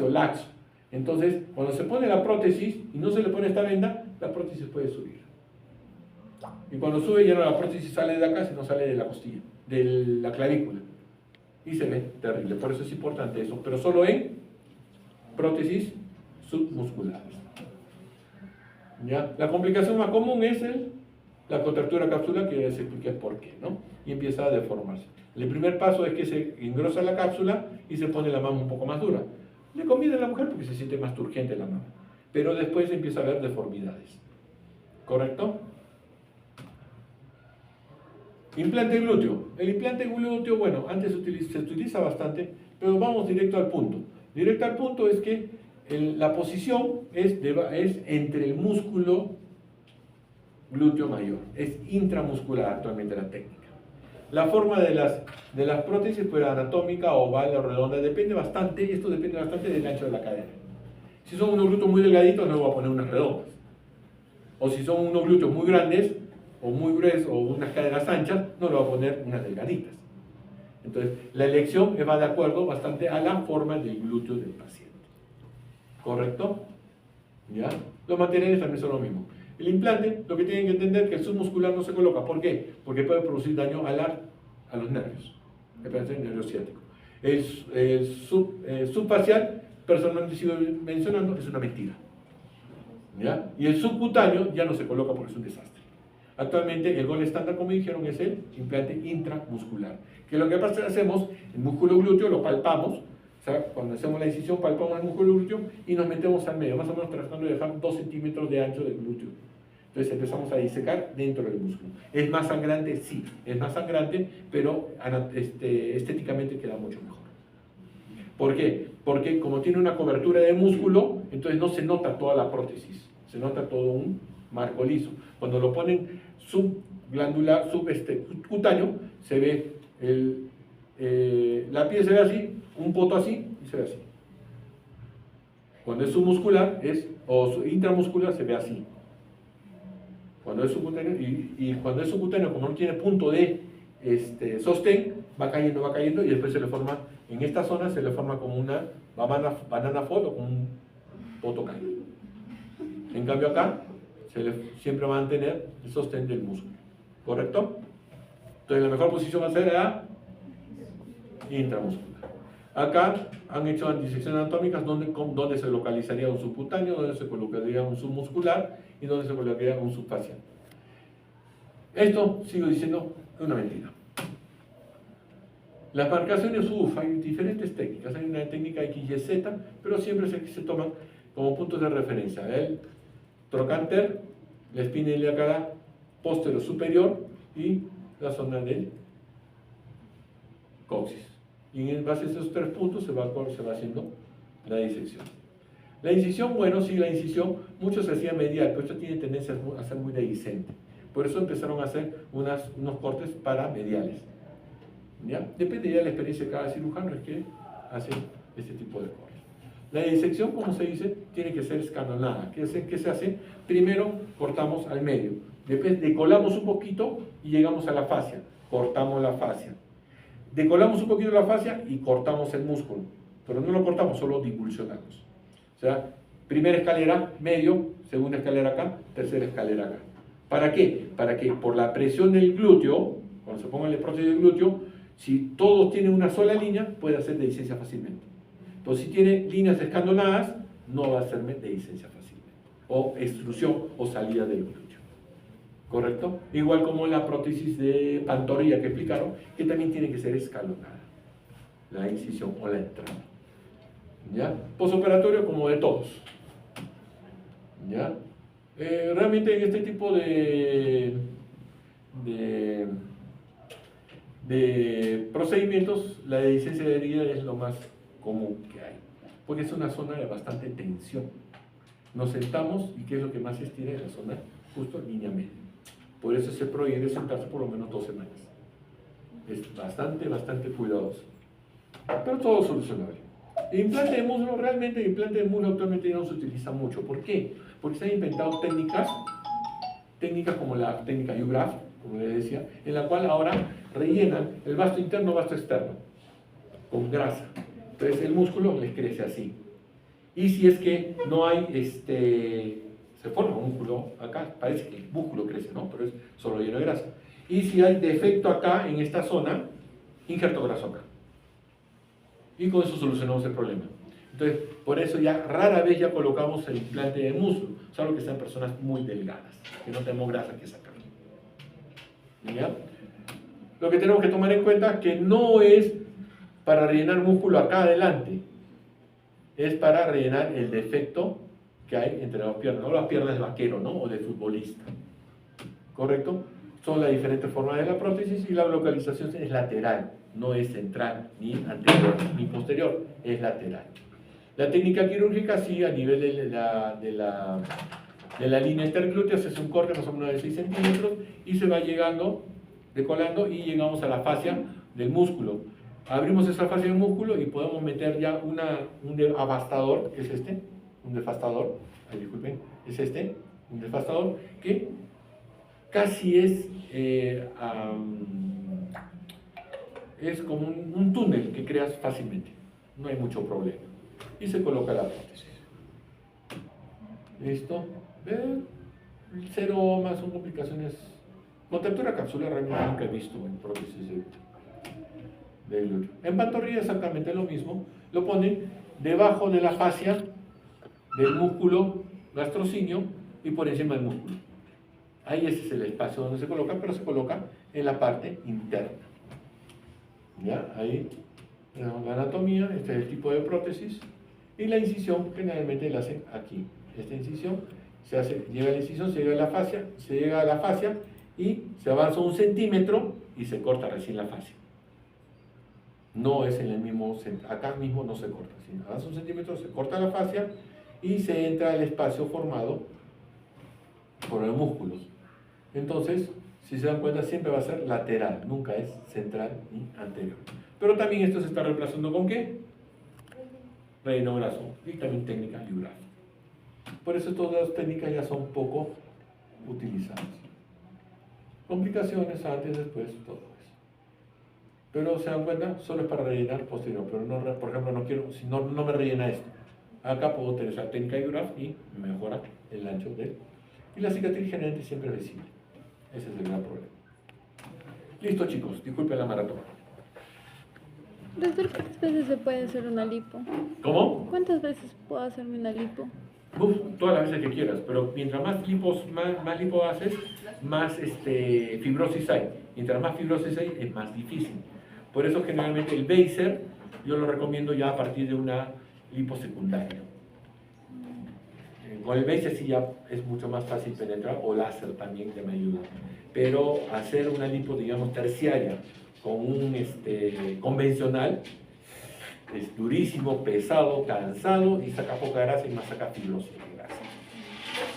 S1: laxo. Entonces, cuando se pone la prótesis y no se le pone esta venda, la prótesis puede subir. Y cuando sube, ya no la prótesis sale de acá, sino sale de la costilla, de la clavícula. Y se ve terrible. Por eso es importante eso, pero solo en prótesis submusculares. ¿Ya? La complicación más común es la contractura capsular, que ya les expliqué por qué, ¿no? Y empieza a deformarse. El primer paso es que se engrosa la cápsula y se pone la mama un poco más dura. Le conviene a la mujer porque se siente más turgente la mama. Pero después empieza a haber deformidades. ¿Correcto? Implante glúteo. El implante glúteo, bueno, antes se utiliza bastante, pero vamos directo al punto. Directo al punto es que la posición es entre el músculo glúteo mayor. Es intramuscular actualmente la técnica. La forma de las prótesis, pues anatómica, oval o redonda, depende bastante, y esto depende bastante del ancho de la cadera. Si son unos glúteos muy delgaditos, no voy a poner unas redondas. O si son unos glúteos muy grandes, o muy gruesos, o unas caderas anchas, no le voy a poner unas delgaditas. Entonces, la elección va de acuerdo bastante a la forma del glúteo del paciente. ¿Correcto? ¿Ya? Los materiales también son lo mismo. El implante, lo que tienen que entender es que el submuscular no se coloca. ¿Por qué? Porque puede producir daño a los nervios, el nervio ciático. El subfacial, personalmente sigo mencionando, es una mentira. ¿Ya? Y el subcutáneo ya no se coloca porque es un desastre. Actualmente el gol estándar, como dijeron, es el implante intramuscular. Que lo que pasa es que hacemos, el músculo glúteo lo palpamos, o sea, cuando hacemos la incisión palpamos el músculo glúteo y nos metemos al medio, más o menos tratando de dejar 2 centímetros de ancho del glúteo. Entonces empezamos a disecar dentro del músculo. ¿Es más sangrante? Sí, es más sangrante, pero estéticamente queda mucho mejor. ¿Por qué? Porque como tiene una cobertura de músculo, entonces no se nota toda la prótesis, se nota todo un marco liso. Cuando lo ponen subglandular, subcutáneo, se ve la piel se ve así, un poto así y se ve así. Cuando es submuscular o intramuscular se ve así. Cuando es subcutáneo, y cuando es subcutáneo, como no tiene punto de sostén, va cayendo y después se le forma, en esta zona se le forma como una banana fold o como un poto caído. En cambio acá siempre va a mantener el sostén del músculo. ¿Correcto? Entonces la mejor posición va a ser la intramuscular. Acá han hecho disecciones anatómicas donde se localizaría un subcutáneo, donde se colocaría un submuscular y donde se colocaría un subfacial. Esto, sigo diciendo, es una mentira. Las marcaciones, hay diferentes técnicas. Hay una técnica XYZ, pero siempre se toman como puntos de referencia. El trocánter, la espina ilíaca posterior superior y la zona del coxis. Y en base a esos 3 puntos se va haciendo la disección. La incisión, bueno, sí, la incisión, muchos se hacían medial, pero esto tiene tendencia a ser muy dehiscente. Por eso empezaron a hacer unos cortes para mediales. ¿Ya? Depende ya de la experiencia de cada cirujano, es que hace este tipo de cortes. La disección, como se dice, tiene que ser escalonada. ¿Qué se hace? Primero cortamos al medio, después decolamos un poquito y llegamos a la fascia, cortamos la fascia. Decolamos un poquito la fascia y cortamos el músculo, pero no lo cortamos, solo divulsionamos. O sea, primera escalera, medio, segunda escalera acá, tercera escalera acá. ¿Para qué? Para que por la presión del glúteo, cuando se ponga el prótesis del glúteo, si todos tienen una sola línea, puede hacer dehiscencia fácilmente. Entonces, si tiene líneas escalonadas, no va a hacer dehiscencia fácilmente. O extrusión o salida del glúteo. ¿Correcto? Igual como la prótesis de pantorrilla que explicaron, que también tiene que ser escalonada. La incisión o la entrada. ¿Ya? Postoperatorio como de todos. ¿Ya? Realmente en este tipo de procedimientos, la dehiscencia de herida es lo más común que hay, porque es una zona de bastante tensión. Nos sentamos y ¿qué es lo que más se estira? En la zona justo en línea media. Por eso se prohíbe sentarse por lo menos 2 semanas. Es bastante cuidadoso. Pero todo solucionable. El implante de muslo, realmente el implante de muslo actualmente ya no se utiliza mucho. ¿Por qué? Porque se han inventado técnicas como la técnica UGRAF, como les decía, en la cual ahora rellenan el vasto interno, vasto externo, con grasa. Entonces el músculo les crece así. Y si es que no hay, se forma un músculo acá, parece que el músculo crece, ¿no? Pero es solo lleno de grasa. Y si hay defecto acá, en esta zona, injerto graso acá. Y con eso solucionamos el problema. Entonces, por eso ya rara vez ya colocamos el implante de muslo, salvo que sean personas muy delgadas, que no tenemos grasa que sacar. ¿Ya? Lo que tenemos que tomar en cuenta es que no es para rellenar músculo acá adelante, es para rellenar el defecto que hay entre las piernas, no las piernas de vaquero, ¿no? O de futbolista. ¿Correcto? Son las diferentes formas de la prótesis y la localización es lateral, no es central, ni anterior, ni posterior, es lateral. La técnica quirúrgica sí, a nivel de la línea interglútea se hace un corte más o menos de 6 centímetros y se va llegando, decolando y llegamos a la fascia del músculo. Abrimos esa fascia del músculo y podemos meter ya un devastador, que es este, un devastador, disculpen, es este, un devastador que casi es como un túnel que creas fácilmente, no hay mucho problema. Y se coloca la prótesis. ¿Listo? Cero más son complicaciones. Contractura capsular realmente nunca he visto en prótesis de glúteo. En pantorrilla exactamente lo mismo. Lo ponen debajo de la fascia del músculo gastrocíneo y por encima del músculo. Ahí ese es el espacio donde se coloca, pero se coloca en la parte interna. ¿Ya? Ahí tenemos la anatomía, este es el tipo de prótesis. Y la incisión generalmente la hacen aquí. Esta incisión se hace, llega a la incisión, se llega a la fascia y se avanza 1 centímetro y se corta recién la fascia. No es en el mismo, acá mismo no se corta, sino avanza 1 centímetro, se corta la fascia y se entra al espacio formado por los músculos. Entonces, si se dan cuenta, siempre va a ser lateral, nunca es central ni anterior. Pero también esto se está reemplazando ¿con qué? Relleno graso y también técnica UGRAF. Por eso todas las técnicas ya son poco utilizadas. Complicaciones antes, después, todo eso. Pero se dan cuenta, solo es para rellenar posterior. Pero no, por ejemplo, no quiero, si no me rellena esto. Acá puedo utilizar técnica UGRAF y mejora el ancho de él. Y la cicatriz generalmente siempre es visible. Ese es el gran problema. Listo, chicos, disculpen la maratón.
S2: Doctor, ¿cuántas veces se puede hacer una lipo?
S1: ¿Cómo?
S2: ¿Cuántas veces puedo hacerme una lipo?
S1: Todas las veces que quieras, pero mientras más lipo haces, más fibrosis hay. Mientras más fibrosis hay, es más difícil. Por eso generalmente el Baser yo lo recomiendo ya a partir de una lipo secundaria. Con el Baser sí ya es mucho más fácil penetrar, o láser también que me ayuda. Pero hacer una lipo, digamos, terciaria con un convencional es durísimo, pesado, cansado y saca poca grasa y más saca fibrosis de grasa.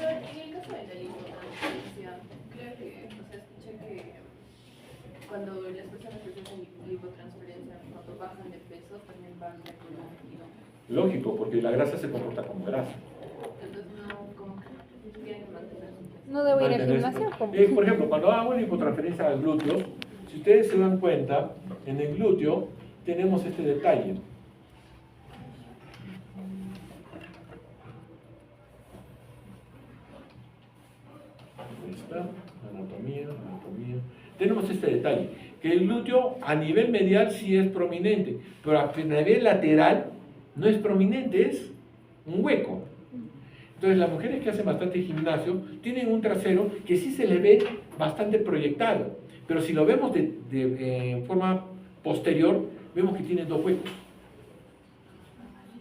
S3: Doctor, en el caso de la lipotransferencia, creo que, escuché que cuando las personas que hacen lipotransferencia, cuando bajan de peso, también van de color, ¿no?
S1: Lógico, porque la grasa se comporta como grasa.
S3: Entonces, no, como que tienen que mantener su peso.
S2: No debo ir al gimnasio.
S1: Por ejemplo, cuando hago lipotransferencia al glúteo, si ustedes se dan cuenta, en el glúteo tenemos este detalle. Ahí está, anatomía. Tenemos este detalle, que el glúteo a nivel medial sí es prominente, pero a nivel lateral no es prominente, es un hueco. Entonces las mujeres que hacen bastante gimnasio tienen un trasero que sí se le ve bastante proyectado, pero si lo vemos en forma posterior, vemos que tiene 2 huecos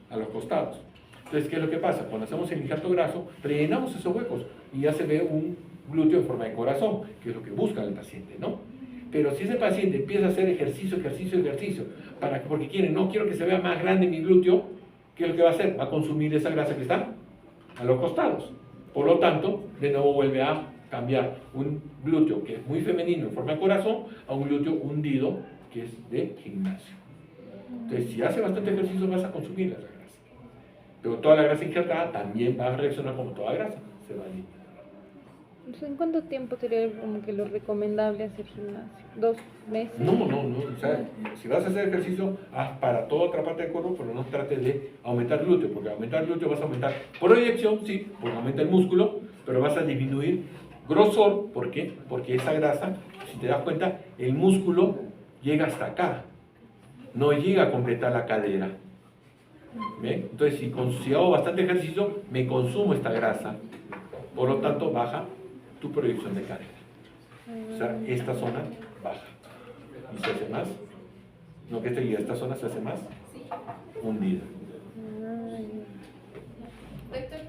S1: a los costados. Entonces, ¿qué es lo que pasa? Cuando hacemos el injerto graso, rellenamos esos huecos y ya se ve un glúteo en forma de corazón, que es lo que busca el paciente, ¿no? Pero si ese paciente empieza a hacer ejercicio, porque quiere, no quiero que se vea más grande mi glúteo, ¿qué es lo que va a hacer? Va a consumir esa grasa que está a los costados. Por lo tanto, de nuevo vuelve a cambiar un glúteo que es muy femenino en forma de corazón a un glúteo hundido que es de gimnasio. Entonces, si hace bastante ejercicio, vas a consumir esa grasa. Pero toda la grasa injertada también va a reaccionar como toda grasa, se va a eliminar.
S2: ¿En cuánto tiempo sería como que lo recomendable hacer gimnasio? ¿2 meses?
S1: No. O sea, si vas a hacer ejercicio, haz para toda otra parte del cuerpo, pero no trates de aumentar glúteo, porque aumentar glúteo vas a aumentar proyección, sí, porque aumenta el músculo, pero vas a disminuir grosor. ¿Por qué? Porque esa grasa, si te das cuenta, el músculo llega hasta acá, no llega a completar la cadera. ¿Ven? Entonces, si hago bastante ejercicio, me consumo esta grasa, por lo tanto, baja tu proyección de cadera. O sea, esta zona baja. ¿Y se hace más? No, que esta zona se hace más hundida.
S3: Doctor,